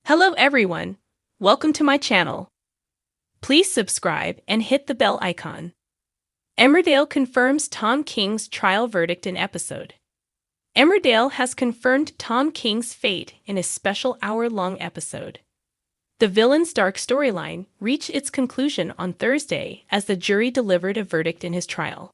Hello everyone, welcome to my channel. Please subscribe and hit the bell icon. Emmerdale confirms Tom King's trial verdict in episode. Emmerdale has confirmed Tom King's fate in a special hour-long episode. The villain's dark storyline reached its conclusion on Thursday as the jury delivered a verdict in his trial.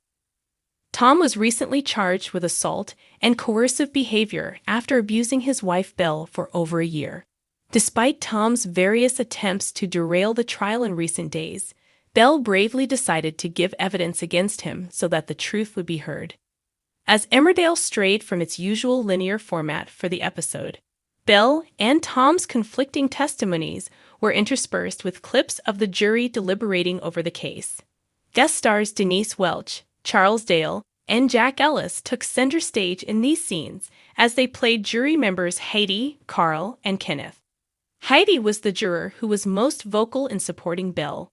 Tom was recently charged with assault and coercive behavior after abusing his wife Belle for over a year. Despite Tom's various attempts to derail the trial in recent days, Belle bravely decided to give evidence against him so that the truth would be heard. As Emmerdale strayed from its usual linear format for the episode, Belle and Tom's conflicting testimonies were interspersed with clips of the jury deliberating over the case. Guest stars Denise Welch, Charles Dale, and Jack Ellis took center stage in these scenes as they played jury members Heidi, Carl, and Kenneth. Heidi was the juror who was most vocal in supporting Belle,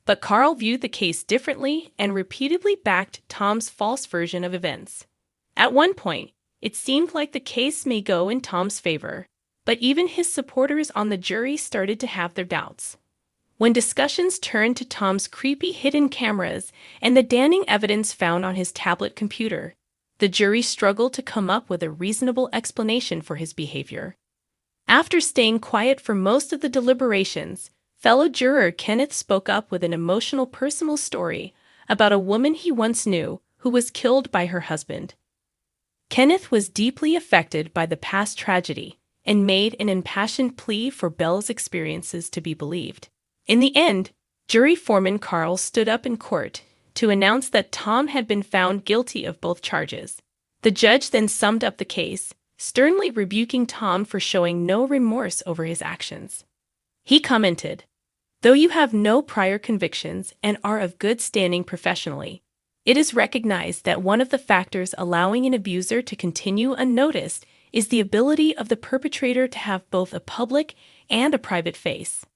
but Carl viewed the case differently and repeatedly backed Tom's false version of events. At one point, it seemed like the case may go in Tom's favor, but even his supporters on the jury started to have their doubts. When discussions turned to Tom's creepy hidden cameras and the damning evidence found on his tablet computer, the jury struggled to come up with a reasonable explanation for his behavior. After staying quiet for most of the deliberations, fellow juror Kenneth spoke up with an emotional personal story about a woman he once knew who was killed by her husband. Kenneth was deeply affected by the past tragedy and made an impassioned plea for Belle's experiences to be believed. In the end, jury foreman Carl stood up in court to announce that Tom had been found guilty of both charges. The judge then summed up the case, sternly rebuking Tom for showing no remorse over his actions. He commented, "Though you have no prior convictions and are of good standing professionally, it is recognized that one of the factors allowing an abuser to continue unnoticed is the ability of the perpetrator to have both a public and a private face.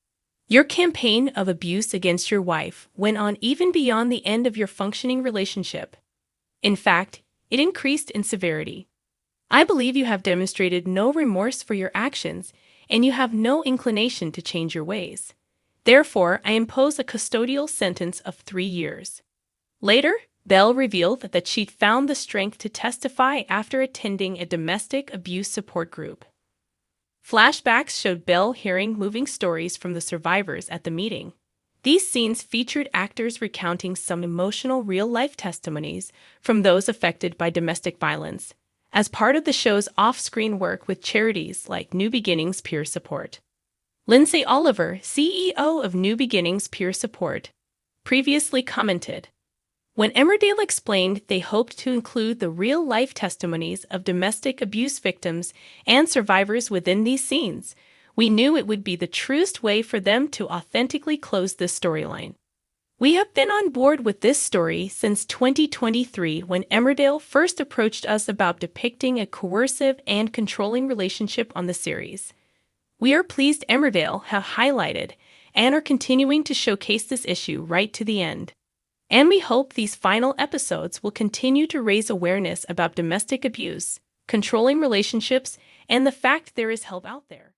Your campaign of abuse against your wife went on even beyond the end of your functioning relationship. In fact, it increased in severity. I believe you have demonstrated no remorse for your actions, and you have no inclination to change your ways. Therefore, I impose a custodial sentence of 3 years. Later, Belle revealed that she'd found the strength to testify after attending a domestic abuse support group. Flashbacks showed Belle hearing moving stories from the survivors at the meeting. These scenes featured actors recounting some emotional real-life testimonies from those affected by domestic violence, as part of the show's off-screen work with charities like New Beginnings Peer Support. Lindsay Oliver, CEO of New Beginnings Peer Support, previously commented, "When Emmerdale explained they hoped to include the real-life testimonies of domestic abuse victims and survivors within these scenes, we knew it would be the truest way for them to authentically close this storyline. We have been on board with this story since 2023 when Emmerdale first approached us about depicting a coercive and controlling relationship on the series. We are pleased Emmerdale have highlighted and are continuing to showcase this issue right to the end. And we hope these final episodes will continue to raise awareness about domestic abuse, controlling relationships, and the fact there is help out there."